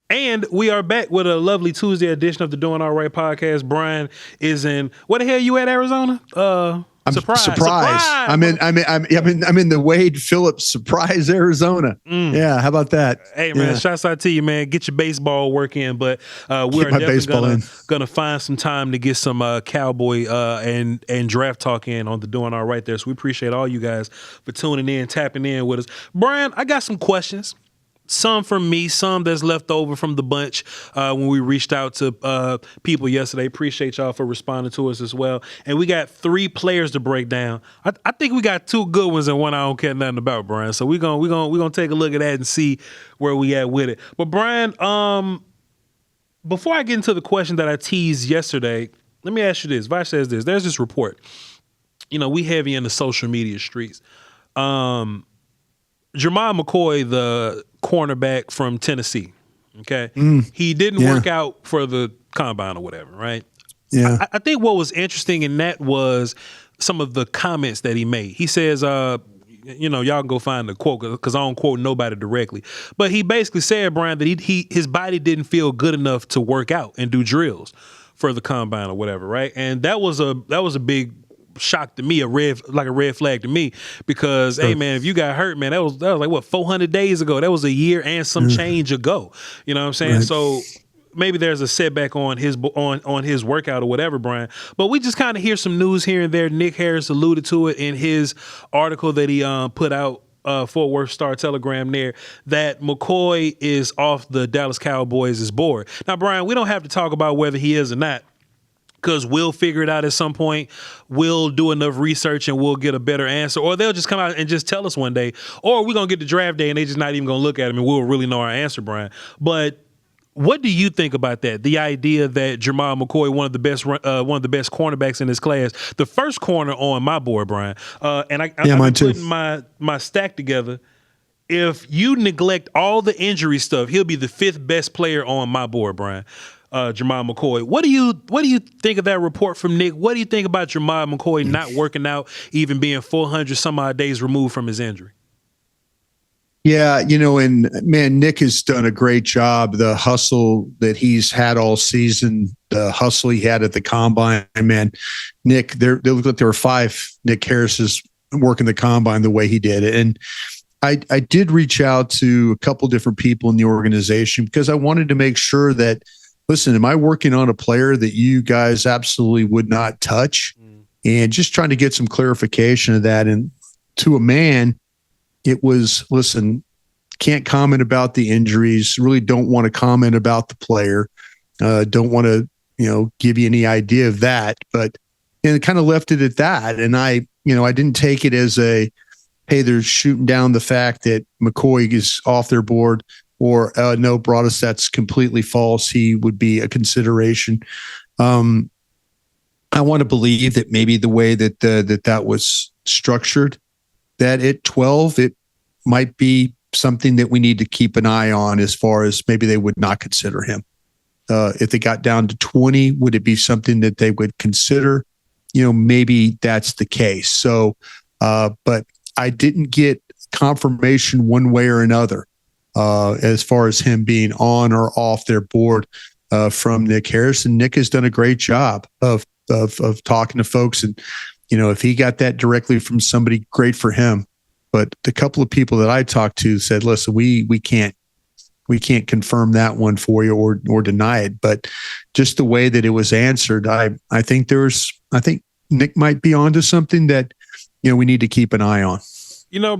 And we are back with a lovely Tuesday edition of the Doing All Right podcast. Brian is in, where the hell you at, Arizona? I'm surprise. I'm in the Wade Phillips Surprise, Arizona. Yeah, how about that? Hey man, shouts out to you, man. Get your baseball work in, but we're definitely gonna find some time to get some Cowboy and draft talk in on the Doing All Right there. So we appreciate all you guys for tuning in, tapping in with us. Brian, I got some questions. Some from me, some that's left over from the bunch when we reached out to people yesterday. Appreciate y'all for responding to us as well. And we got 3 players to break down. I think we got 2 good ones and one I don't care nothing about, Brian. So we're gonna take a look at that and see where we at with it. But Brian, before I get into the question that I teased yesterday, let me ask you this. Voch says this. There's this report. You know, we heavy in the social media streets. Jermod McCoy, the cornerback from Tennessee, okay? He didn't work out for the combine or whatever, right? Yeah. I think what was interesting in that was some of the comments that he made. He says, you know, y'all can go find the quote because I don't quote nobody directly. But he basically said, Brian, that his body didn't feel good enough to work out and do drills for the combine or whatever, right? And that was a big shock to me, a red flag to me, because hey man, if you got hurt, man, that was like what, 400 days ago. That was a year and some change ago. You know what I'm saying? Right. So maybe there's a setback on his workout or whatever, Brian. But we just kind of hear some news here and there. Nick Harris alluded to it in his article that he put out, Fort Worth Star-Telegram there, that McCoy is off the Dallas Cowboys' board. Now, Brian, we don't have to talk about whether he is or not, because we'll figure it out at some point. We'll do enough research and we'll get a better answer. Or they'll just come out and just tell us one day. Or we're going to get the draft day and they just not even going to look at him and we'll really know our answer, Brian. But what do you think about that? The idea that Jamal McCoy, one of the best cornerbacks in his class, the first corner on my board, Brian. And I'm putting my stack together. If you neglect all the injury stuff, he'll be the 5th best player on my board, Brian. Jamal McCoy. What do you think of that report from Nick? What do you think about Jamal McCoy not working out, even being 400 some odd days removed from his injury? Yeah, you know, and man, Nick has done a great job. The hustle that he's had all season, the hustle he had at the combine, man. Nick, they looked like there were 5 Nick Harris's working the combine the way he did it. And I did reach out to a couple different people in the organization because I wanted to make sure that, listen, am I working on a player that you guys absolutely would not touch? And just trying to get some clarification of that. And to a man, it was, listen, can't comment about the injuries, really don't want to comment about the player, don't want to, give you any idea of that. But it kind of left it at that. And I didn't take it as a, hey, they're shooting down the fact that McCoy is off their board. Or no, Broaddus, that's completely false. He would be a consideration. I want to believe that maybe the way that that was structured, that at 12, it might be something that we need to keep an eye on as far as maybe they would not consider him. If they got down to 20, would it be something that they would consider? Maybe that's the case. So, but I didn't get confirmation one way or another. As far as him being on or off their board from Nick Harris. And Nick has done a great job of talking to folks. And, if he got that directly from somebody, great for him. But the couple of people that I talked to said, listen, we can't confirm that one for you or deny it. But just the way that it was answered, I think Nick might be onto something that, we need to keep an eye on.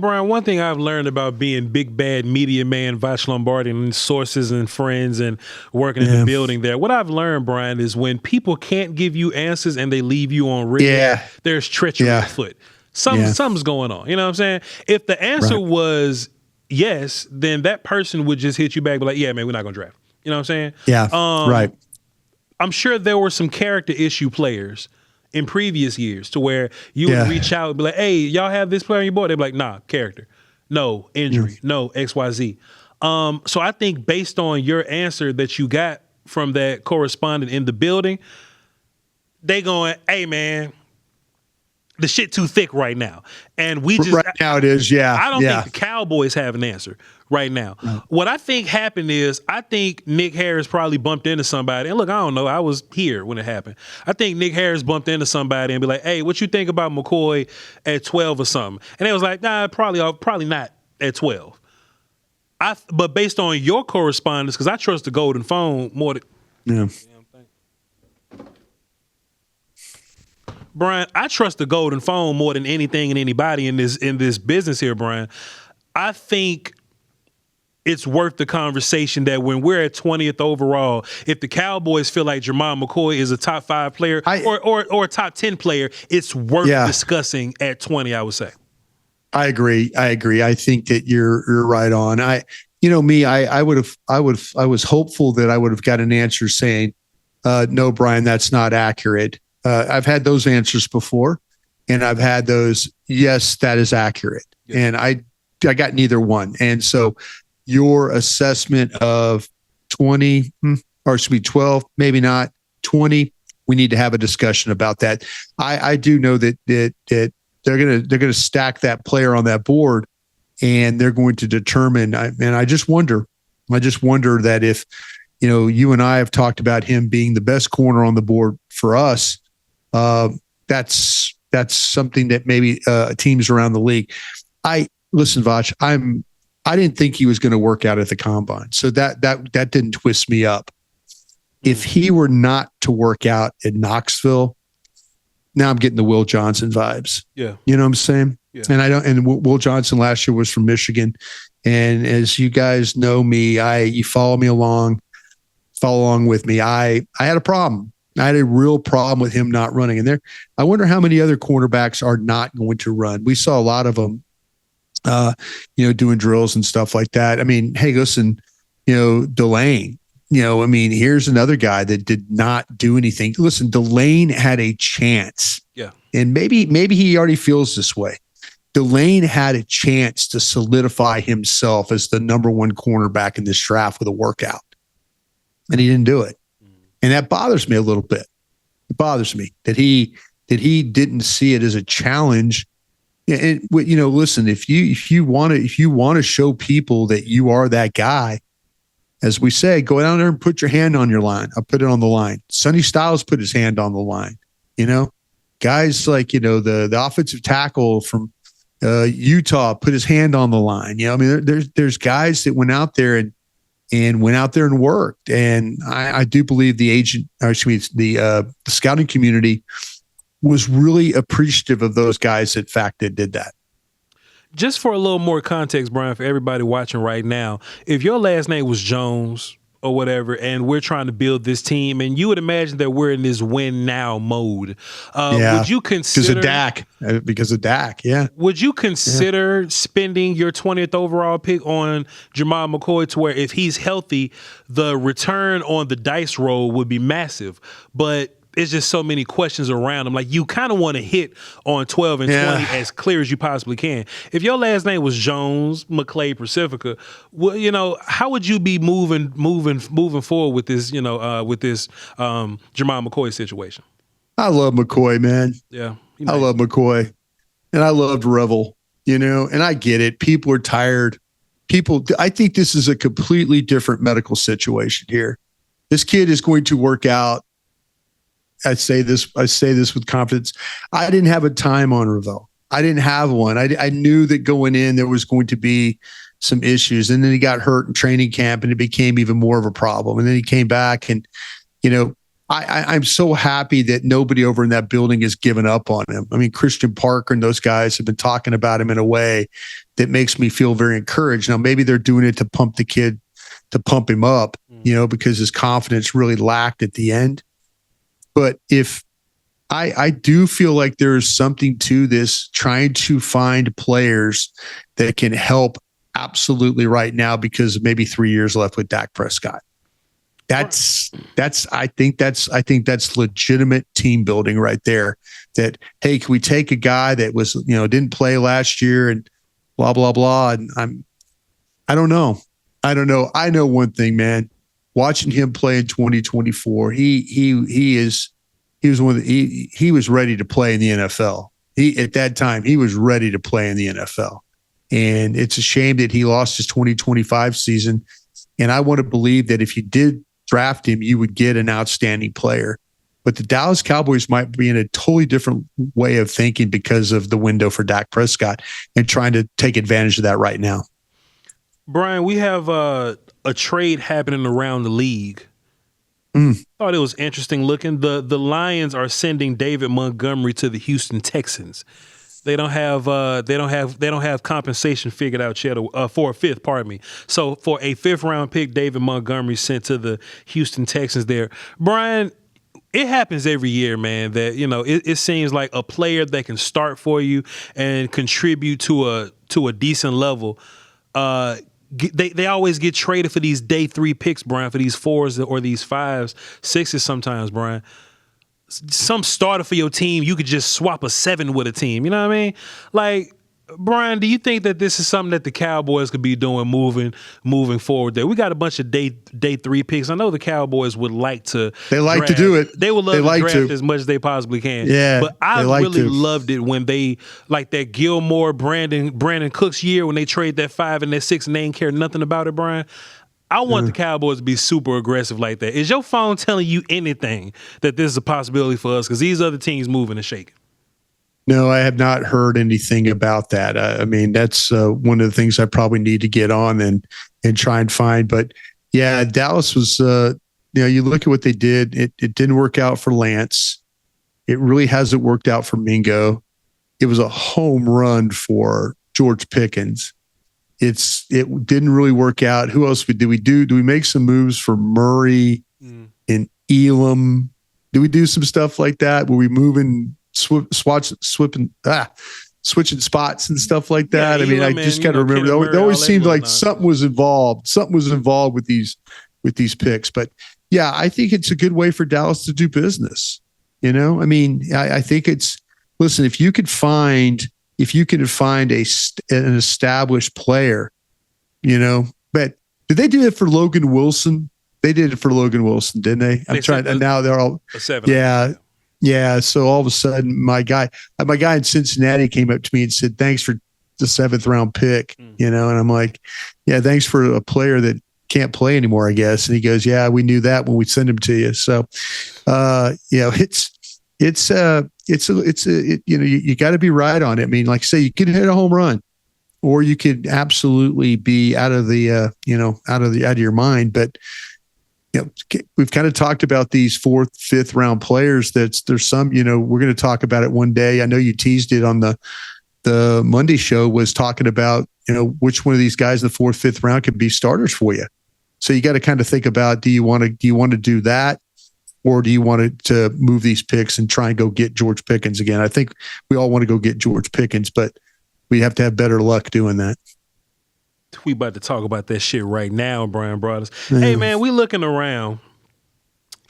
Brian, one thing I've learned about being big bad media man, Voch Lombardi, and sources and friends and working in the building there, what I've learned, Brian, is when people can't give you answers and they leave you on red, there's treachery afoot. Something's going on. You know what I'm saying? If the answer was yes, then that person would just hit you back and be like, yeah, man, we're not going to draft. You know what I'm saying? Yeah, right. I'm sure there were some character issue players in previous years to where you would reach out and be like, hey, y'all have this player on your board? They'd be like, nah, character. No, injury. No, XYZ. So I think based on your answer that you got from that correspondent in the building, they going, hey, man, the shit too thick right now. And we just right now it is, yeah. I don't think the Cowboys have an answer right now. No. What I think happened is I think Nick Harris probably bumped into somebody. And look, I don't know. I was here when it happened. I think Nick Harris bumped into somebody and be like, hey, what you think about McCoy at 12 or something? And they was like, nah, probably not at 12. But based on your correspondence, because I trust the Golden Phone more than Brian, I trust the Golden Phone more than anything and anybody in this business here, Brian. I think it's worth the conversation that when we're at 20th overall, if the Cowboys feel like Jamal McCoy is a top 5 player or a top 10 player, it's worth discussing at 20, I would say. I agree. I think that you're right on. I was hopeful that I would have got an answer saying, no, Brian, that's not accurate. I've had those answers before, and I've had those, yes, that is accurate. Yeah. And I got neither one. And so your assessment of 20, or it should be 12, maybe not 20, we need to have a discussion about that. I do know that they're gonna stack that player on that board, and they're going to determine. And I just wonder that if, you and I have talked about him being the best corner on the board for us, that's something that maybe teams around the league. Listen, Voch, I didn't think he was going to work out at the combine, so that didn't twist me up. If he were not to work out in Knoxville, now I'm getting the Will Johnson vibes. Yeah, you know what I'm saying. Yeah. And Will Johnson last year was from Michigan, and as you guys know me, you follow along with me. I had a problem. I had a real problem with him not running. And I wonder how many other cornerbacks are not going to run. We saw a lot of them, doing drills and stuff like that. I mean, hey, listen, Delane, here's another guy that did not do anything. Listen, Delane had a chance. Yeah. And maybe he already feels this way. Delane had a chance to solidify himself as the number 1 cornerback in this draft with a workout. And he didn't do it. And that bothers me a little bit. It bothers me that he didn't see it as a challenge. And listen, if you want to show people that you are that guy, as we say, go down there and put your hand on your line. I'll put it on the line. Sonny Styles put his hand on the line. Guys like the offensive tackle from Utah put his hand on the line. There's guys that went out there and worked. And I do believe the scouting community was really appreciative of those guys that did that. Just for a little more context, Brian, for everybody watching right now, if your last name was Jones or whatever, and we're trying to build this team, and you would imagine that we're in this win now mode. Would you consider because of Dak? Yeah. Would you consider spending your 20th overall pick on Jamal McCoy to where if he's healthy, the return on the dice roll would be massive? But it's just so many questions around him. Like, you kind of want to hit on 12 and 20 as clear as you possibly can. If your last name was Jones, McClay, Pacifica, well, how would you be moving forward with this, Jamal McCoy situation? I love McCoy, man. Yeah. I love McCoy. And I loved Revel, and I get it. People are tired. I think this is a completely different medical situation here. This kid is going to work out. I say this with confidence. I didn't have a time on Revel. I didn't have one. I knew that going in there was going to be some issues, and then he got hurt in training camp, and it became even more of a problem. And then he came back, and I'm so happy that nobody over in that building has given up on him. I mean, Christian Parker and those guys have been talking about him in a way that makes me feel very encouraged. Now, maybe they're doing it to pump the kid, to pump him up, because his confidence really lacked at the end. But if I do feel like there is something to this, trying to find players that can help absolutely right now, because of maybe 3 years left with Dak Prescott. I think that's legitimate team building right there. That, hey, can we take a guy that was, didn't play last year and blah, blah, blah. And I don't know. I know one thing, man. Watching him play in 2024, he was ready to play in the NFL. At that time, he was ready to play in the NFL. And it's a shame that he lost his 2025 season. And I want to believe that if you did draft him, you would get an outstanding player. But the Dallas Cowboys might be in a totally different way of thinking because of the window for Dak Prescott and trying to take advantage of that right now. Bryan, we have a trade happening around the league. Thought it was interesting looking. The Lions are sending David Montgomery to the Houston Texans. They don't have compensation figured out yet for a fifth. Pardon me. So for a 5th round pick, David Montgomery sent to the Houston Texans. There, Bryan. It happens every year, man, that, it seems like a player that can start for you and contribute to a decent level. They always get traded for these day 3 picks, Bryan, for these 4s or these 5s, 6s sometimes, Bryan. Some starter for your team, you could just swap a 7 with a team. You know what I mean? Like, Bryan, do you think that this is something that the Cowboys could be doing moving forward there? We got a bunch of day 3 picks. I know the Cowboys would like to. They like draft. to do it. They would love to draft as much as they possibly can. Yeah, but I really loved it when they, like that Gilmore, Brandon Cooks year when they trade that 5 and that 6 and they ain't care nothing about it, Bryan. I want the Cowboys to be super aggressive like that. Is your phone telling you anything that this is a possibility for us? Because these other teams moving and shaking. No, I have not heard anything about that. I mean, that's one of the things I probably need to get on and try and find. But yeah, Dallas was, you look at what they did. It didn't work out for Lance. It really hasn't worked out for Mingo. It was a home run for George Pickens. It didn't really work out. Who else did we do? Do we make some moves for Murray and Elam? Do we do some stuff like that? Were we moving? Switching spots and stuff like that. Yeah, I mean, I just got to remember. It always seemed like something was involved. Something was involved with these picks. But yeah, I think it's a good way for Dallas to do business. I mean, I think it's. Listen, if you could find an established player, But did they do it for Logan Wilson? They did it for Logan Wilson, didn't they? I'm trying. And now they're all a 7. Yeah. Yeah, so all of a sudden, my guy in Cincinnati came up to me and said, "Thanks for the 7th round pick," and I'm like, "Yeah, thanks for a player that can't play anymore, I guess." And he goes, "Yeah, we knew that when we sent him to you." So, you got to be right on it. I mean, like I say, you could hit a home run, or you could absolutely be out of your mind, but. We've kind of talked about these 4th, 5th round players. There's some, we're going to talk about it one day. I know you teased it on the Monday show, was talking about, which one of these guys in the 4th, 5th round could be starters for you. So you got to kind of think about, do you want to do that, or do you want to move these picks and try and go get George Pickens again? I think we all want to go get George Pickens, but we have to have better luck doing that. We about to talk about that shit right now, Bryan Broaddus. Hey man, we looking around,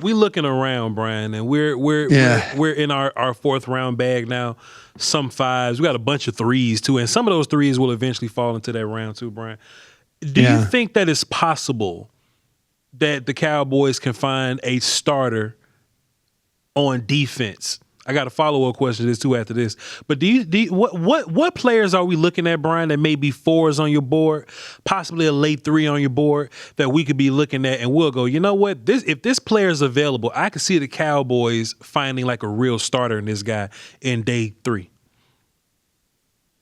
Bryan, and we're in our 4th round bag now. Some 5s, we got a bunch of 3s too, and some of those 3s will eventually fall into that round too, Bryan. Do you think that it's possible that the Cowboys can find a starter on defense? I got a follow-up question to this too after this. But what players are we looking at, Bryan, that may be 4s on your board, possibly a late 3 on your board that we could be looking at, and we'll go, you know what? If this player is available, I could see the Cowboys finding like a real starter in this guy in day 3.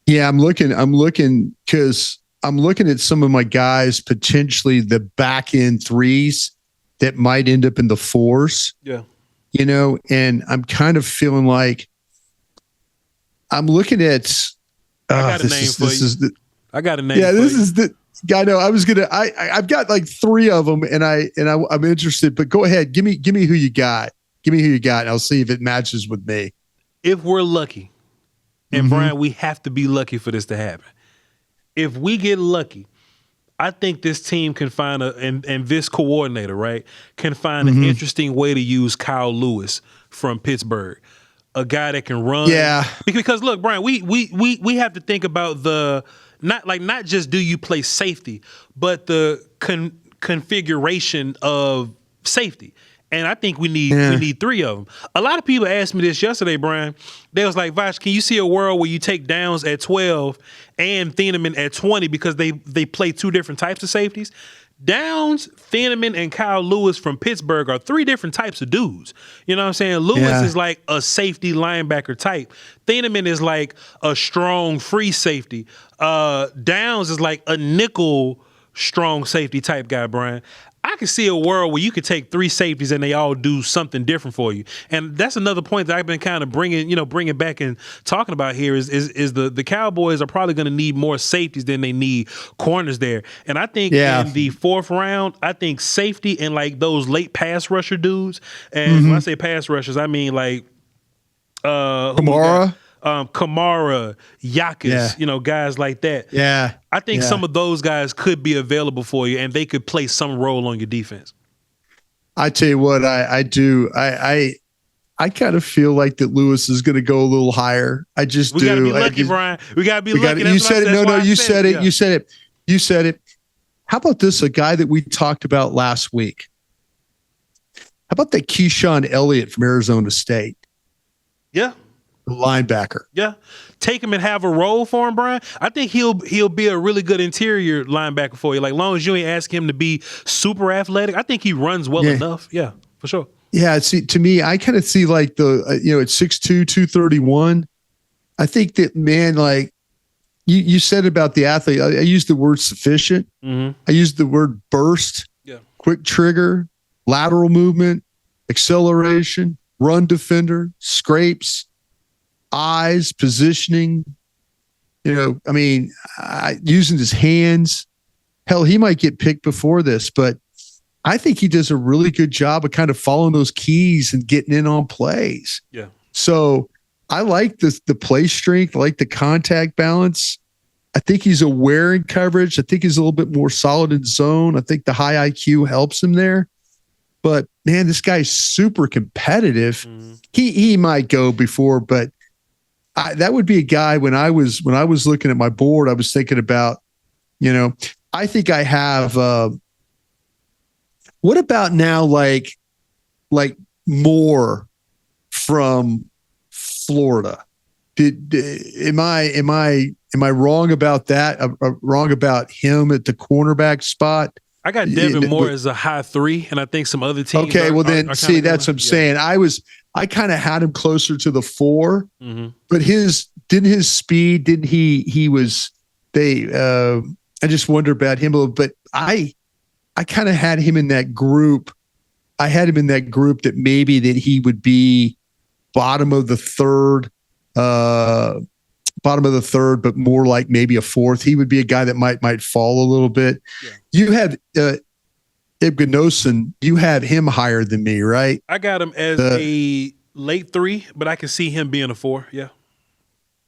Yeah, I'm looking because I'm looking at some of my guys, potentially the back end 3s that might end up in the 4s. Yeah. And I'm kind of feeling like I'm looking at. I got a name for you. I got a name. Yeah, this you. is the guy. No, I was gonna. I've got like 3 of them, and I'm interested. But go ahead, give me who you got. Give me who you got, and I'll see if it matches with me. If we're lucky, and Bryan, we have to be lucky for this to happen. If we get lucky, I think this team can find and this coordinator, right, can find an interesting way to use Kyle Lewis from Pittsburgh, a guy that can run. Yeah. Because look, Bryan, we have to think about not just do you play safety, but the configuration of safety. And I think we need 3 of them. A lot of people asked me this yesterday, Brian. They was like, Voch, can you see a world where you take Downs at 12 and Thieneman at 20 because they play 2 different types of safeties? Downs, Thieneman, and Kyle Lewis from Pittsburgh are 3 different types of dudes. You know what I'm saying? Lewis is like a safety linebacker type. Thieneman is like a strong free safety. Downs is like a nickel strong safety type guy, Brian. I can see a world where you could take 3 safeties and they all do something different for you. And that's another point that I've been kind of bringing back and talking about here is the Cowboys are probably going to need more safeties than they need corners there. And I think in the 4th round, I think safety and like those late pass rusher dudes. And when I say pass rushers, I mean like Kamara. Kamara, Yakus, guys like that. Yeah. I think some of those guys could be available for you and they could play some role on your defense. I tell you what, I do. I kind of feel like that Lewis is going to go a little higher. I just do. We got to be lucky, Brian. We got to be lucky. You said it. No, you said it. You said it. You said it. How about this? A guy that we talked about last week. How about that Keyshawn Elliott from Arizona State? Yeah. The linebacker. Yeah. Take him and have a role for him, Brian. I think he'll be a really good interior linebacker for you. Like, long as you ain't asking him to be super athletic, I think he runs well enough. Yeah, for sure. Yeah, see, to me, I kind of see like the, at 6'2", 231, I think that, man, like you said about the athlete, I used the word sufficient. Mm-hmm. I used the word burst, quick trigger, lateral movement, acceleration, run defender, scrapes, eyes, positioning, using his hands. Hell, he might get picked before this, but I think he does a really good job of kind of following those keys and getting in on plays. Yeah. So I like the play strength. I like the contact balance. I think he's aware in coverage. I think he's a little bit more solid in zone. I think the high IQ helps him there. But man, this guy's super competitive. Mm-hmm. He might go before, but that would be a guy when I was looking at my board, I was thinking about, I think I have, what about now? Like Moore from Florida. Am I wrong about that? Wrong about him at the cornerback spot? I got Devin Moore as a high 3, and I think some other teams. Okay, that's what I'm saying. I kind of had him closer to the 4, but his speed, I just wonder about him a little, but I kind of had him in that group. I had him in that group that maybe that he would be bottom of the 3rd, but more like maybe a 4th. He would be a guy that might fall a little bit. Yeah. You had Ibganoson, you had him higher than me, right? I got him as a late 3, but I can see him being a 4. Yeah.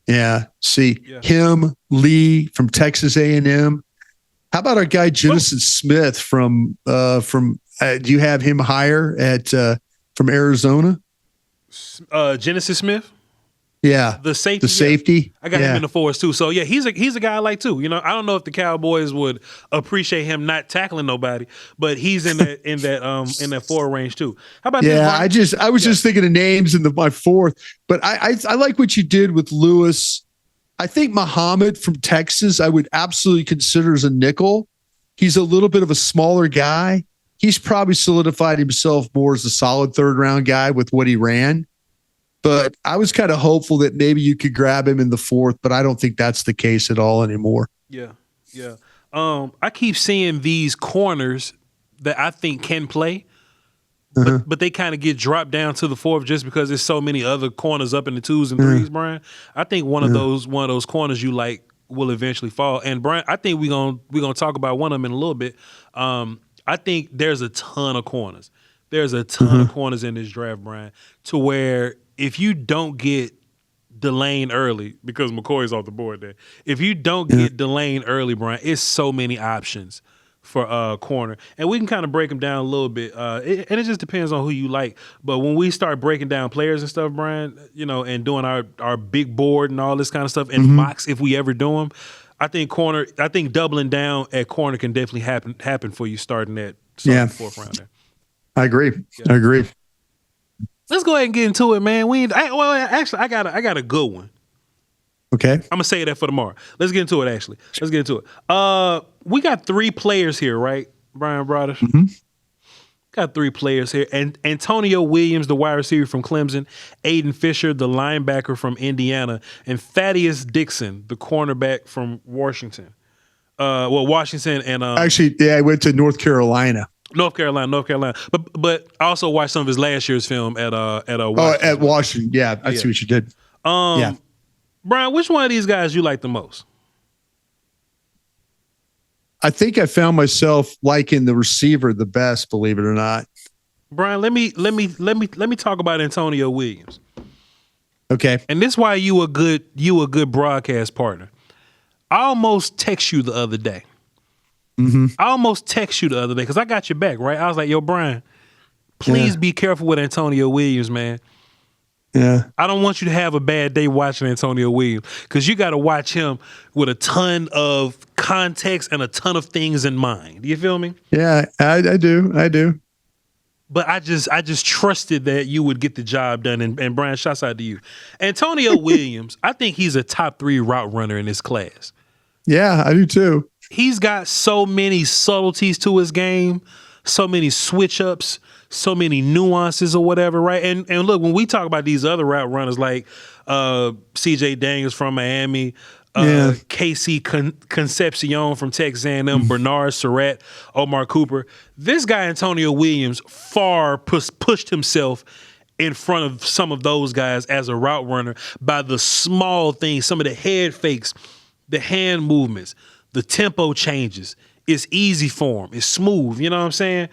Yeah. See him, Lee from Texas A&M. How about our guy Jennison Smith from do you have him higher from Arizona? Jennison Smith? Yeah. The safety. The safety. I got him in the 4s too. So yeah, he's a guy I like too. I don't know if the Cowboys would appreciate him not tackling nobody, but he's in that 4 range too. How about this? I was just thinking of names in my 4th, but I like what you did with Lewis. I think Muhammad from Texas, I would absolutely consider as a nickel. He's a little bit of a smaller guy. He's probably solidified himself more as a solid 3rd round guy with what he ran. But I was kind of hopeful that maybe you could grab him in the 4th, but I don't think that's the case at all anymore. Yeah. Yeah. I keep seeing these corners that I think can play, but they kind of get dropped down to the 4th just because there's so many other corners up in the 2s and 3s, Brian. I think one of those corners you like will eventually fall. And Brian, I think we're gonna talk about one of them in a little bit. I think there's a ton of corners. There's a ton of corners in this draft, Brian, to where if you don't get Delane early, because McCoy's off the board there, if you don't get Delane early, Brian, it's so many options for corner. And we can kind of break them down a little bit. And it just depends on who you like. But when we start breaking down players and stuff, Brian, and doing our big board and all this kind of stuff, and mocks, if we ever do them, I think doubling down at corner can definitely happen for you starting the 4th round there. I agree. Yeah. I agree. Let's go ahead and get into it, man. I got a good one. Okay. I'm gonna say that for tomorrow. Let's get into it. Actually, let's get into it. We got 3 players here, right, Bryan Broaddus? Mm-hmm. Got 3 players here, and Antonio Williams, the wide receiver from Clemson, Aiden Fisher, the linebacker from Indiana, and Thaddeus Dixon, the cornerback from Washington. Washington and Actually, I went to North Carolina. North Carolina, but I also watched some of his last year's film at Washington. At Washington. Yeah, I see what you did. Yeah. Brian, which one of these guys you like the most? I think I found myself liking the receiver the best, believe it or not. Brian, let me talk about Antonio Williams. Okay. And this is why you a good broadcast partner. I almost text you the other day. Mm-hmm. I almost text you the other day because I got your back, right? I was like, yo, Brian, please be careful with Antonio Williams, man. Yeah. I don't want you to have a bad day watching Antonio Williams because you got to watch him with a ton of context and a ton of things in mind. You feel me? Yeah, I do. But I just trusted that you would get the job done. And Brian, shouts out to you. Antonio Williams, I think he's a top 3 route runner in this class. Yeah, I do too. He's got so many subtleties to his game, so many switch ups, so many nuances or whatever, right? And look, when we talk about these other route runners like CJ Daniels from Miami, Casey Concepcion from Texas A&M, Bernard Surratt, Omar Cooper, this guy Antonio Williams far pushed himself in front of some of those guys as a route runner by the small things, some of the head fakes, the hand movements, the tempo changes. It's easy for him. It's smooth. You know what I'm saying?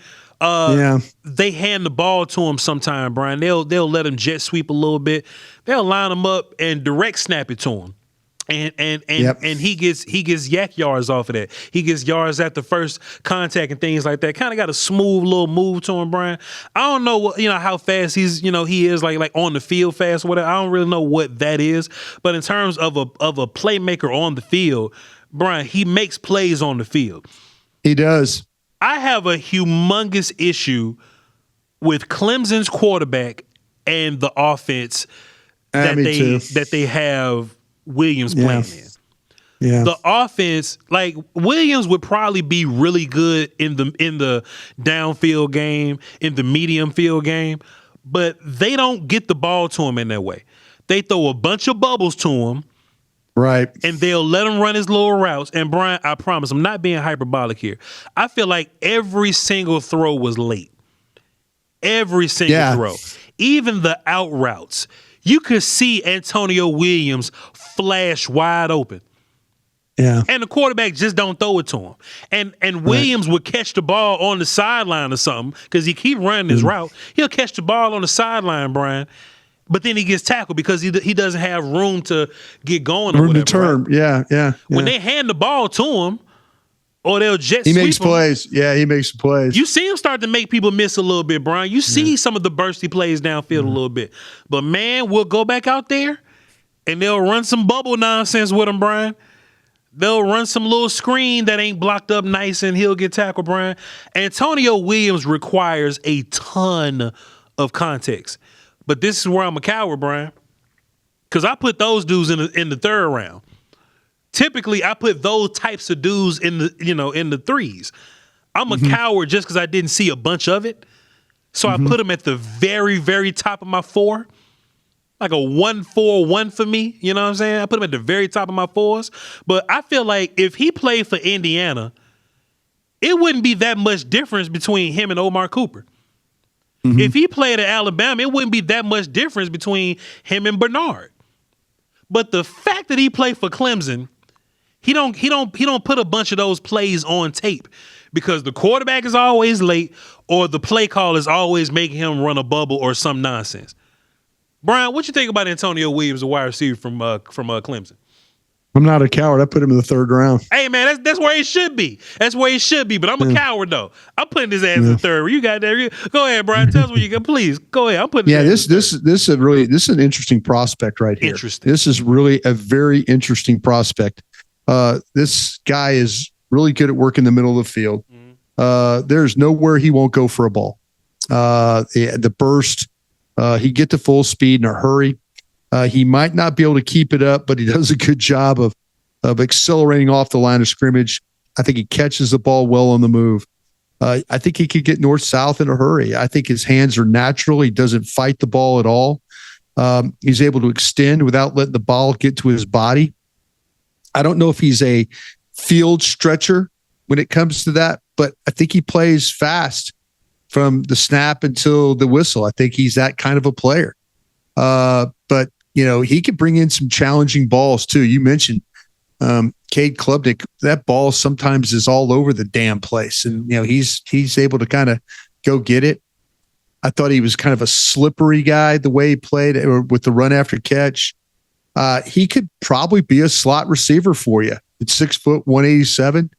They hand the ball to him sometime, Brian. They'll let him jet sweep a little bit. They'll line him up and direct snap it to him. And he gets yak yards off of that. He gets yards at the first contact and things like that. Kind of got a smooth little move to him, Brian. I don't know how fast he is like on the field fast or whatever. I don't really know what that is. But in terms of a playmaker on the field, Brian, he makes plays on the field. He does. I have a humongous issue with Clemson's quarterback and the offense that they have Williams playing in. Yeah. The offense, like Williams would probably be really good in the downfield game, in the medium field game, but they don't get the ball to him in that way. They throw a bunch of bubbles to him. Right. And they'll let him run his little routes. And Brian, I promise, I'm not being hyperbolic here. I feel like every single throw was late. Every single throw. Even the out routes. You could see Antonio Williams flash wide open. Yeah. And the quarterback just don't throw it to him. And Williams would catch the ball on the sideline or something because he keep running his route. He'll catch the ball on the sideline, Brian. But then he gets tackled because he doesn't have room to get going. Room to turn, right? Yeah. When they hand the ball to him, or they'll jet sweep him. He makes plays. Yeah, he makes plays. You see him start to make people miss a little bit, Brian. You see some of the bursty plays downfield a little bit. But, man, we'll go back out there, and they'll run some bubble nonsense with him, Brian. They'll run some little screen that ain't blocked up nice, and he'll get tackled, Brian. Antonio Williams requires a ton of context. But this is where I'm a coward, Brian, because I put those dudes in the third round. Typically, I put those types of dudes in the threes. I'm a coward just because I didn't see a bunch of it, so I put them at the very, very top of my 4, like a 1-4-1 for me. You know what I'm saying? I put him at the very top of my 4s. But I feel like if he played for Indiana, it wouldn't be that much difference between him and Omar Cooper. If he played at Alabama, it wouldn't be that much difference between him and Bernard. But the fact that he played for Clemson, he don't put a bunch of those plays on tape because the quarterback is always late or the play call is always making him run a bubble or some nonsense. Brian, what you think about Antonio Williams, a wide receiver from Clemson? I'm not a coward. I put him in the third round. Hey, man, that's where he should be. That's where he should be. But I'm a coward, though. I'm putting his ass in the third. You got that? Go ahead, Brian. Tell us where you go. Please go ahead. I'm putting. Yeah, this is an interesting prospect right here. Interesting. This is really a very interesting prospect. This guy is really good at working the middle of the field. There's nowhere he won't go for a ball. the burst. He get to full speed in a hurry. He might not be able to keep it up, but he does a good job of accelerating off the line of scrimmage. I think he catches the ball well on the move. I think he could get north-south in a hurry. I think his hands are natural. He doesn't fight the ball at all. He's able to extend without letting the ball get to his body. I don't know if he's a field stretcher when it comes to that, but I think he plays fast from the snap until the whistle. I think he's that kind of a player. But, he could bring in some challenging balls too. You mentioned Cade Klubnik. That ball sometimes is all over the damn place. And, he's able to kind of go get it. I thought he was kind of a slippery guy, the way he played with the run after catch. He could probably be a slot receiver for you. It's 6 foot, 187,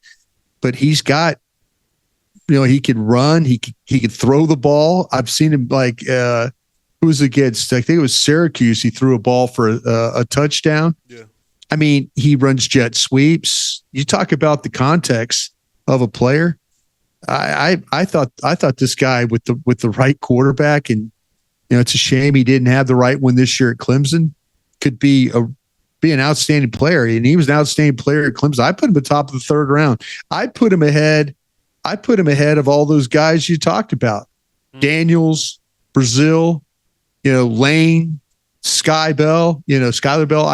but he's got, he could run. He could throw the ball. I've seen him who was against? I think it was Syracuse. He threw a ball for a touchdown. Yeah. I mean, he runs jet sweeps. You talk about the context of a player. I thought this guy with the right quarterback, and it's a shame he didn't have the right one this year at Clemson, could be an outstanding player. And he was an outstanding player at Clemson. I put him at the top of the third round. I put him ahead of all those guys you talked about. Daniels, Brazil, Lane, Skyler Bell.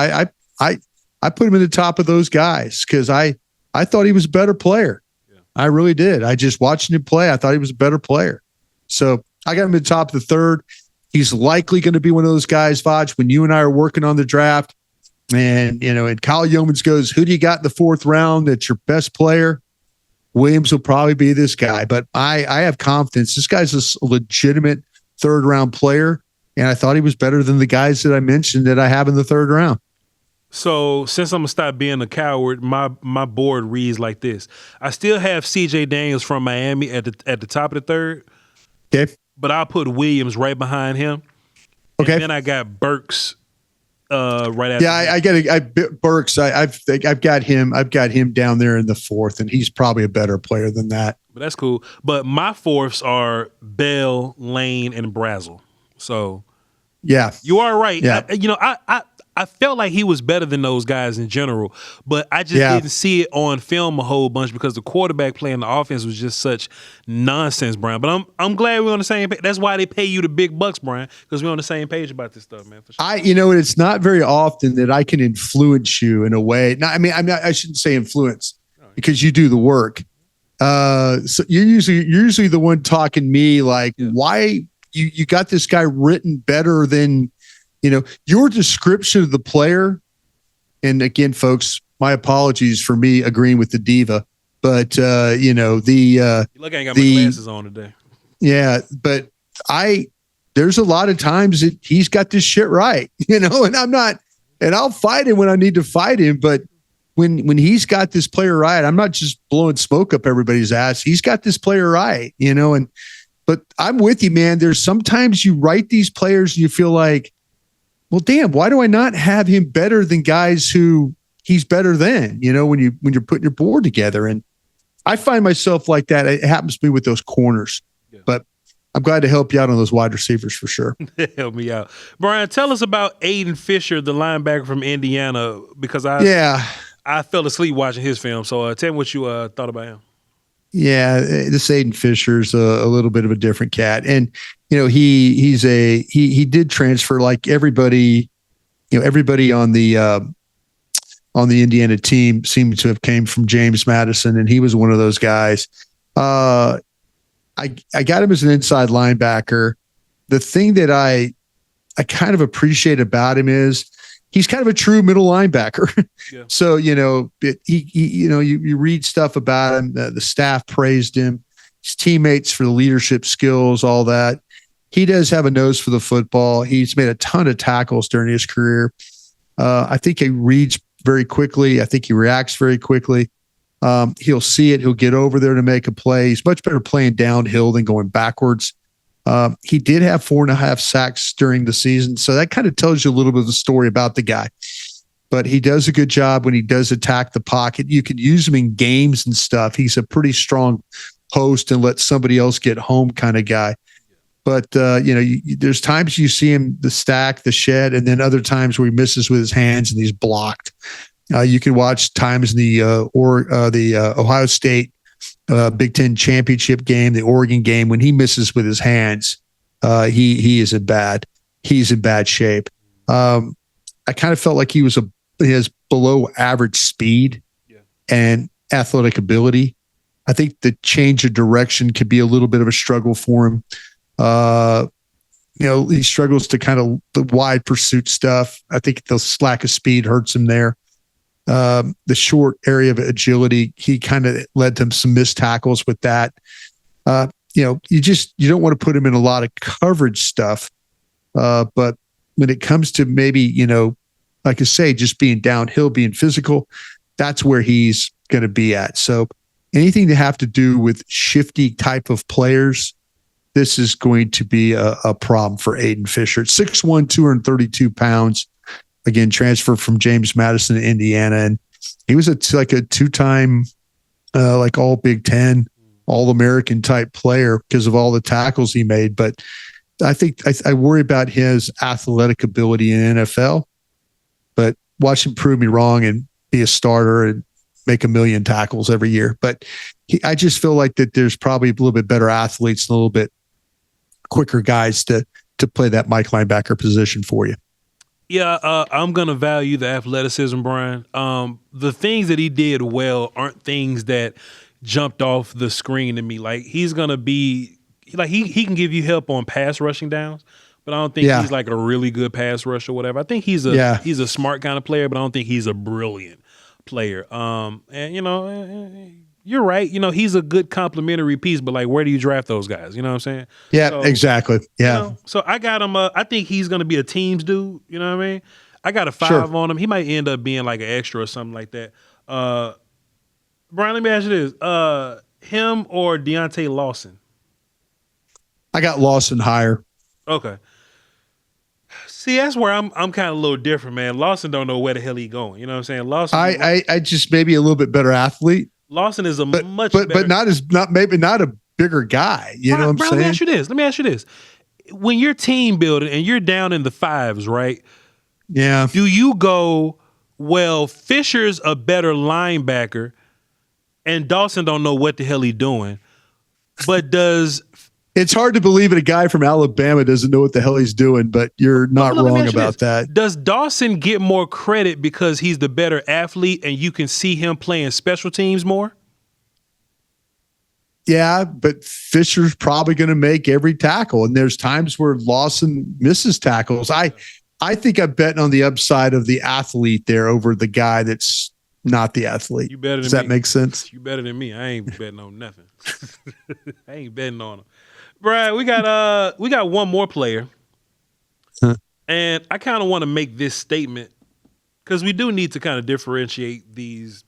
I put him in the top of those guys because I thought he was a better player. Yeah. I really did. I just watching him play, I thought he was a better player. So I got him at the top of the third. He's likely going to be one of those guys, Voch, when you and I are working on the draft. And, and Kyle Yeomans goes, who do you got in the fourth round that's your best player? Williams will probably be this guy. But I have confidence. This guy's a legitimate third-round player, and I thought he was better than the guys that I mentioned that I have in the third round. So since I'm going to stop being a coward, my board reads like this. I still have C.J. Daniels from Miami at the top of the third. Okay. But I'll put Williams right behind him. Okay. And then I got Burks right after. Yeah, Burks. I've got him down there in the fourth, and he's probably a better player than that. But that's cool. But my fourths are Bell, Lane, and Brazel. So yeah, you are right. Yeah. I felt like he was better than those guys in general, but I just didn't see it on film a whole bunch because the quarterback playing the offense was just such nonsense, Brian. But I'm glad we're on the same page. That's why they pay you the big bucks, Brian, because we're on the same page about this stuff, man. For sure. It's not very often that I can influence you in a way. I shouldn't say influence because you do the work. So you're usually the one talking me like, why you got this guy written better than. Your description of the player, and again, folks, my apologies for me agreeing with the diva, but you look, I ain't got my glasses on today. Yeah, but there's a lot of times that he's got this shit right, and I'm not, and I'll fight him when I need to fight him, but when he's got this player right, I'm not just blowing smoke up everybody's ass. He's got this player right, but I'm with you, man. There's sometimes you write these players and you feel like, well, damn, why do I not have him better than guys who he's better than, when you're putting your board together? And I find myself like that. It happens to me with those corners, but I'm glad to help you out on those wide receivers for sure. Help me out. Brian, tell us about Aiden Fisher, the linebacker from Indiana, because I fell asleep watching his film. So tell me what you thought about him. Yeah, this Aiden Fisher's a little bit of a different cat. And, he did transfer like everybody, everybody on the Indiana team seemed to have came from James Madison, and he was one of those guys. I got him as an inside linebacker. The thing that I kind of appreciate about him is he's kind of a true middle linebacker. Yeah. So, you read stuff about him. The staff praised him, his teammates for the leadership skills, all that. He does have a nose for the football. He's made a ton of tackles during his career. I think he reads very quickly. I think he reacts very quickly. He'll see it. He'll get over there to make a play. He's much better playing downhill than going backwards. He did have 4.5 sacks during the season. So that kind of tells you a little bit of the story about the guy. But he does a good job when he does attack the pocket. You can use him in games and stuff. He's a pretty strong post and let somebody else get home kind of guy. But there's times you see him the stack, the shed, and then other times where he misses with his hands and he's blocked. You can watch times in the Ohio State Big Ten championship game, the Oregon game, when he misses with his hands. He's in bad shape. I kind of felt like he has below average speed and athletic ability. I think the change of direction could be a little bit of a struggle for him. He struggles to kind of the wide pursuit stuff. I think the lack of speed hurts him there. The short area of agility, he kind of led to some missed tackles with that. You don't want to put him in a lot of coverage stuff. But when it comes to maybe, like I say, just being downhill, being physical, that's where he's going to be at. So anything to have to do with shifty type of players, this is going to be a problem for Aiden Fisher. 6'1", 232 pounds. Again, transferred from James Madison to Indiana. And he was a two-time all Big Ten, All-American type player because of all the tackles he made. But I think I worry about his athletic ability in NFL. But watch him prove me wrong and be a starter and make 1 million tackles every year. But I just feel like that there's probably a little bit better athletes, and a little bit quicker guys to play that Mike linebacker position for you. Yeah, I'm going to value the athleticism, Bryan. The things that he did well aren't things that jumped off the screen to me. Like, he's going to be like he can give you help on pass rushing downs, but I don't think he's like a really good pass rush or whatever. I think he's a smart kind of player, but I don't think he's a brilliant player. You're right. He's a good complementary piece, but like, where do you draft those guys? You know what I'm saying? Yeah, so, exactly. Yeah. So I got him. I think he's going to be a teams dude. You know what I mean? I got a 5 on him. He might end up being like an extra or something like that. Bryan, let me ask you this: him or Deontay Lawson? I got Lawson higher. Okay. See, that's where I'm kind of a little different, man. Lawson don't know where the hell he going. You know what I'm saying? Lawson. I just maybe a little bit better athlete. Lawson is much better, but not a bigger guy. You know what I'm saying? Let me ask you this: when you're team building and you're down in the 5s, right? Yeah. Do you go, well, Fisher's a better linebacker, and Dawson don't know what the hell he's doing, but does? It's hard to believe that a guy from Alabama doesn't know what the hell he's doing, but you're not wrong about that. Does Dawson get more credit because he's the better athlete and you can see him playing special teams more? Yeah, but Fisher's probably going to make every tackle, and there's times where Lawson misses tackles. I think I'm betting on the upside of the athlete there over the guy that's not the athlete. You better than Does that make sense? You better than me. I ain't betting on nothing. I ain't betting on him. Bryan, we got one more player, and I kind of want to make this statement because we do need to kind of differentiate these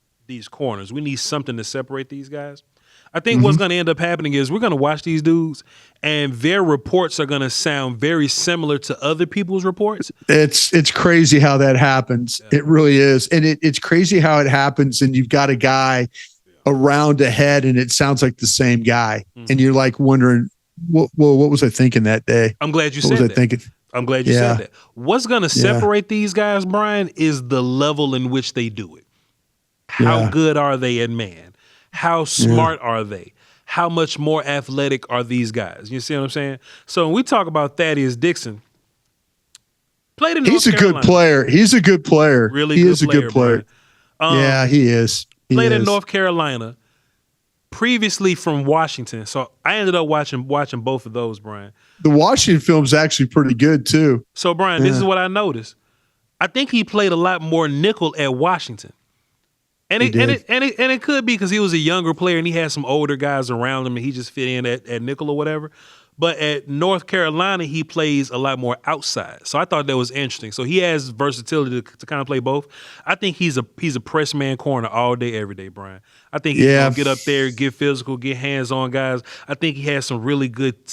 corners. We need something to separate these guys. I think what's going to end up happening is we're going to watch these dudes, and their reports are going to sound very similar to other people's reports. It's crazy how that happens. Yeah. It really is, and it's crazy how it happens. And you've got a guy around ahead, and it sounds like the same guy, and you're like wondering. What was I thinking that day? I'm glad you said that. I'm glad you said that. What's going to separate these guys, Bryan, is the level in which they do it. How good are they at man? How smart are they? How much more athletic are these guys? You see what I'm saying? So when we talk about Thaddeus Dixon, played in North Carolina. Good player. He's a good player. Really good player. He is a good player. Yeah, he is. Played in North Carolina. Previously from Washington. So I ended up watching both of those, Bryan. The Washington film's actually pretty good too. So Bryan, this is what I noticed. I think he played a lot more nickel at Washington. And it could be because he was a younger player and he had some older guys around him and he just fit in at nickel or whatever. But at North Carolina, he plays a lot more outside. So I thought that was interesting. So he has versatility to kind of play both. I think he's a press man corner all day, every day, Bryan. I think he's gonna get up there, get physical, get hands on guys. I think he has some really good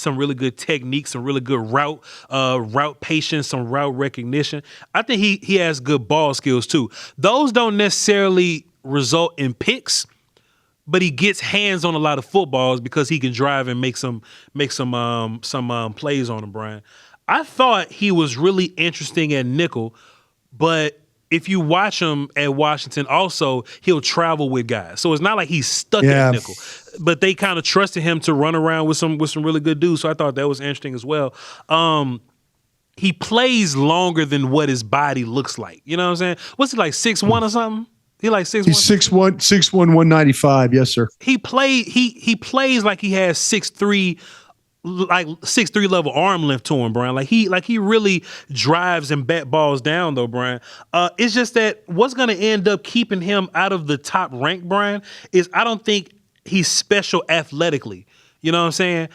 techniques, some really good route patience, some route recognition. I think he has good ball skills too. Those don't necessarily result in picks, but he gets hands on a lot of footballs because he can drive and make some plays on them, Brian. I thought he was really interesting at nickel, but if you watch him at Washington, also he'll travel with guys, so it's not like he's stuck at nickel. But they kind of trusted him to run around with some really good dudes, so I thought that was interesting as well. He plays longer than what his body looks like. You know what I'm saying? What's he like, 6'1" or something? He like 6'1"? He's 6'1", 195. Yes, sir. He plays like he has 6'3", like 6'3" level arm length to him, Brian. Like he really drives and bat balls down though, Brian. It's just that what's gonna end up keeping him out of the top rank, Brian, is I don't think he's special athletically. You know what I'm saying?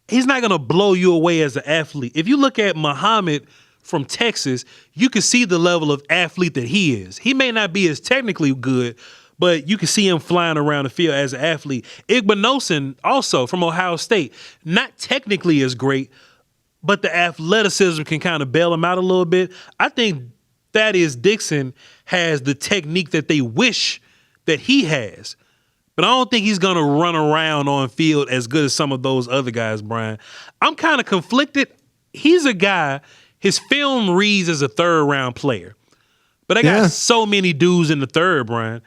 He's not gonna blow you away as an athlete. If you look at Muhammad from Texas, you can see the level of athlete that he is. He may not be as technically good, but you can see him flying around the field as an athlete. Imagn also from Ohio State, not technically as great, but the athleticism can kind of bail him out a little bit. I think Thaddeus Dixon has the technique that they wish that he has, but I don't think he's going to run around on field as good as some of those other guys, Brian. I'm kind of conflicted. He's a guy, his film reads as a third-round player, but I got so many dudes in the third, Brian.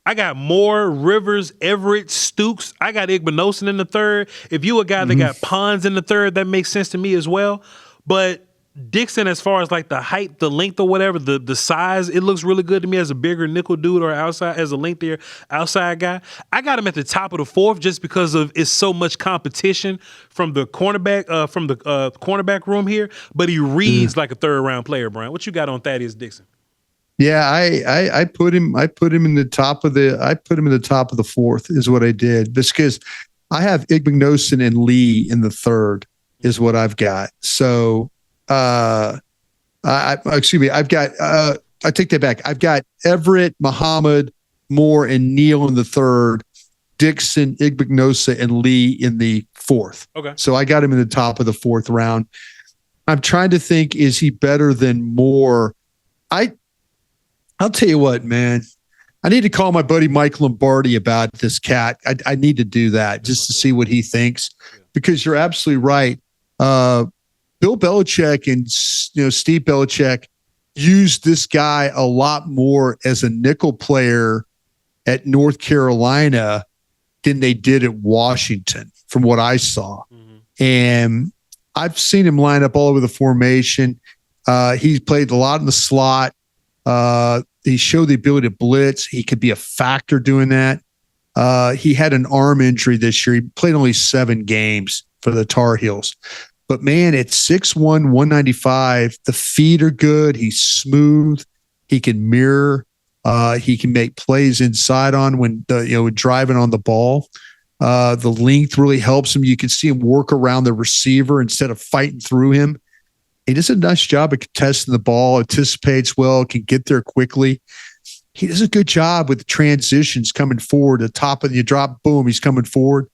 I got Moore, Rivers, Everett, Stooks. I got Imagn in the third. If you a guy that got Pons in the third, that makes sense to me as well. But Dixon, as far as like the height, the length or whatever, the size, it looks really good to me as a bigger nickel dude or outside, as a lengthier outside guy. I got him at the top of the fourth just because of it's so much competition from the cornerback room here. But he reads like a third-round player, Brian. What you got on Thaddeus Dixon? Yeah, I put him in the top of the fourth is what I did. Just because I have Imagn and Lee in the third is what I've got. So I take that back. I've got Everett, Muhammad, Moore, and Neal in the third, Dixon, Imagn, and Lee in the fourth. Okay. So I got him in the top of the fourth round. I'm trying to think, is he better than Moore? I'll tell you what, man. I need to call my buddy Mike Lombardi about this cat. I need to do that just to see what he thinks, because you're absolutely right. Bill Belichick and Steve Belichick used this guy a lot more as a nickel player at North Carolina than they did at Washington, from what I saw. And I've seen him line up all over the formation. He's played a lot in the slot. He showed the ability to blitz. He could be a factor doing that. He had an arm injury this year. He played only 7 games for the Tar Heels. But man, at 6'1", 195, the feet are good. He's smooth. He can mirror. He can make plays inside on when driving on the ball. The length really helps him. You can see him work around the receiver instead of fighting through him. He does a nice job of contesting the ball, anticipates well, can get there quickly. He does a good job with the transitions coming forward. The top of you drop, boom, he's coming forward.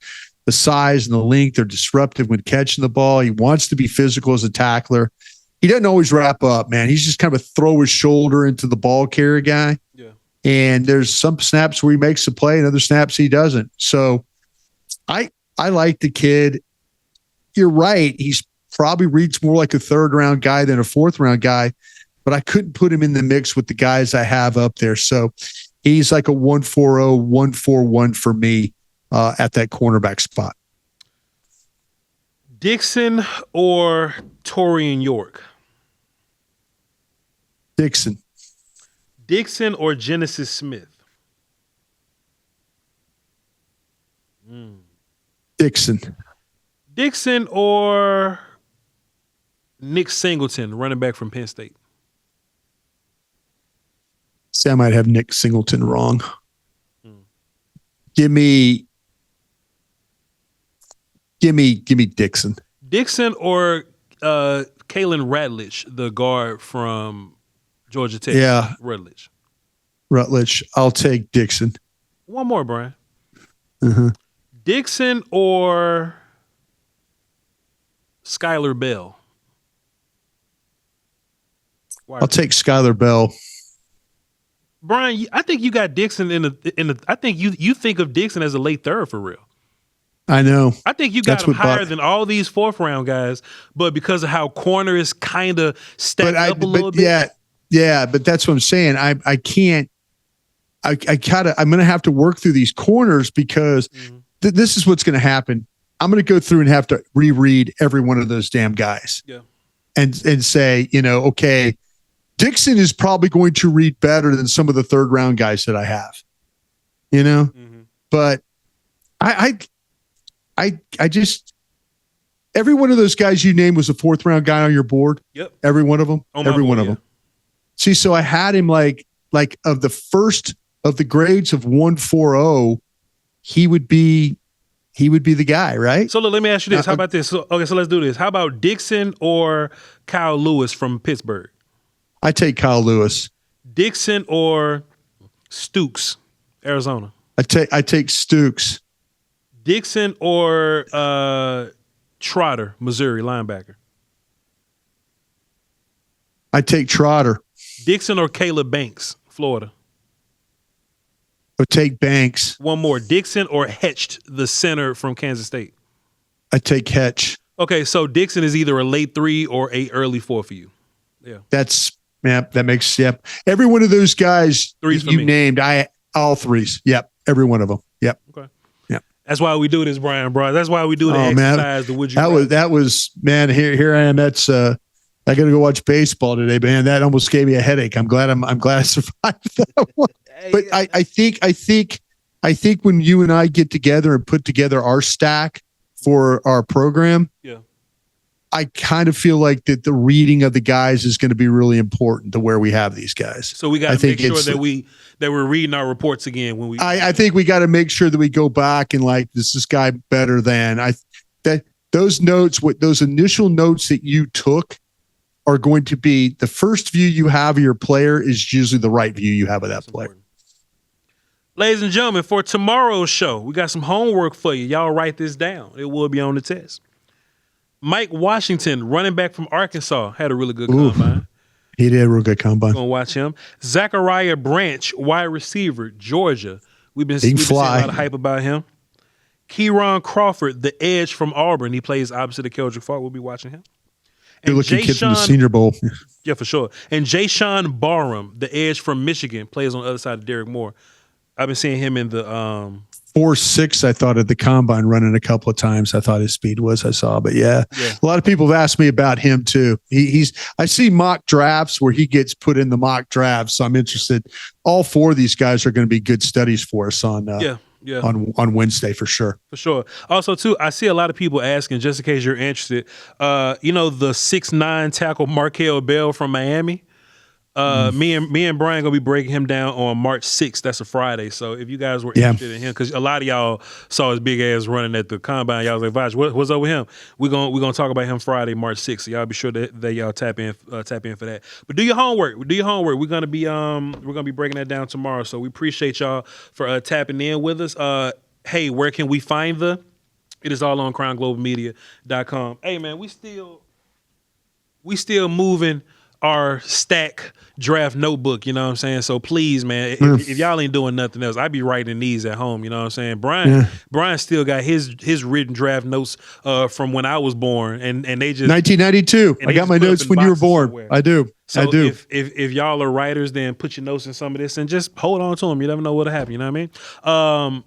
The size and the length are disruptive when catching the ball. He wants to be physical as a tackler. He doesn't always wrap up, man. He's just kind of a throw his shoulder into the ball carrier guy. Yeah. And there's some snaps where he makes a play and other snaps he doesn't. So I like the kid. You're right. He's probably reads more like a third-round guy than a fourth-round guy, but I couldn't put him in the mix with the guys I have up there. So he's like a 140, 141 for me at that cornerback spot. Dixon or Torian York? Dixon. Dixon or Genesis Smith? Dixon. Dixon or Nick Singleton, running back from Penn State? See, I might have Nick Singleton wrong. Give me Dixon. Dixon or Kalen Ratledge, the guard from Georgia Tech? Yeah. Rutledge. I'll take Dixon. One more, Brian. Dixon or Skylar Bell? I'll take Skylar Bell. Brian, I think you got Dixon in the. I think you think of Dixon as a late third for real. I know. I think you got him higher than all these fourth round guys, but because of how corner is kind of stacked up a little bit. Yeah, but that's what I'm saying. I can't. I'm going to have to work through these corners because this is what's going to happen. I'm going to go through and have to reread every one of those damn guys. Yeah. And say, okay, Dixon is probably going to read better than some of the third round guys that I have, but I just, every one of those guys you named was a fourth round guy on your board. Yep. Every one of them. Every one of them. See, so I had him like of the first of the grades of 140, he would be the guy, right? So look, let me ask you this. How about this? So let's do this. How about Dixon or Kyle Lewis from Pittsburgh? I take Kyle Lewis. Dixon or Stooks, Arizona? I take Stooks. Dixon or Trotter, Missouri, linebacker? I take Trotter. Dixon or Caleb Banks, Florida? I take Banks. One more. Dixon or Hetch, the center from Kansas State? I take Hetch. Okay, so Dixon is either a late 3 or a early 4 for you. Yeah. That makes every one of those guys you named, all threes. Yep. Every one of them. Yep. Okay. Yep. That's why we do this, Brian, bro. That's why we do the exercise. Man. That was man, here I am. That's I got to go watch baseball today, man. That almost gave me a headache. I'm glad I survived that one. But I think when you and I get together and put together our stack for our program, I kind of feel like that the reading of the guys is going to be really important to where we have these guys. So we got to make sure that we're reading our reports again when we. I think we got to make sure that we go back and is this guy better than those notes? What those initial notes that you took are going to be the first view you have of your player is usually the right view you have of that player. Ladies and gentlemen, for tomorrow's show, we got some homework for you. Y'all write this down. It will be on the test. Mike Washington, running back from Arkansas, had a really good combine. He did a real good combine. Gonna watch him. Zachariah Branch, wide receiver, Georgia. We've been seeing a lot of hype about him. Kieron Crawford, the edge from Auburn. He plays opposite of Keldrick Faulk. We'll be watching him. Good looking kid from the Senior Bowl. Yeah, for sure. And Jayshawn Barham, the edge from Michigan, plays on the other side of Derek Moore. I've been seeing him in the 4.6. I thought at the combine running a couple of times. I thought his speed was. I saw, but yeah, a lot of people have asked me about him too. I see mock drafts where he gets put in the mock drafts, so I'm interested. All four of these guys are going to be good studies for us on on Wednesday for sure. For sure. Also too, I see a lot of people asking, just in case you're interested. The 6'9" tackle Markel Bell from Miami. Me and Brian gonna be breaking him down on March 6th. That's a Friday. So if you guys were interested in him, because a lot of y'all saw his big ass running at the combine, y'all was like, Voch, what's up with him? We're gonna talk about him Friday, March 6th. So y'all be sure that y'all tap in for that. But do your homework. We're gonna be breaking that down tomorrow. So we appreciate y'all for tapping in with us. Hey, where can we find it is all on crownglobalmedia.com. Hey man, we still moving our stack draft notebook, you know what I'm saying? So please, man, if y'all ain't doing nothing else, I be writing these at home, you know what I'm saying? Brian still got his written draft notes from when I was born, and they just 1992. I got my notes when you were born. Somewhere. I do. If y'all are writers, then put your notes in some of this and just hold on to them. You never know what'll happen. You know what I mean?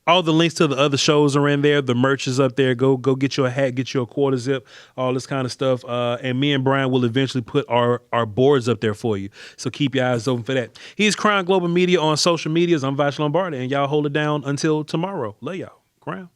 All the links to the other shows are in there. The merch is up there. Go get you a hat, get you a quarter zip, all this kind of stuff. And me and Brian will eventually put our boards up there for you. So keep your eyes open for that. He's Crown Global Media on social medias. I'm Voch Lombardi, and y'all hold it down until tomorrow. Love y'all. Crown.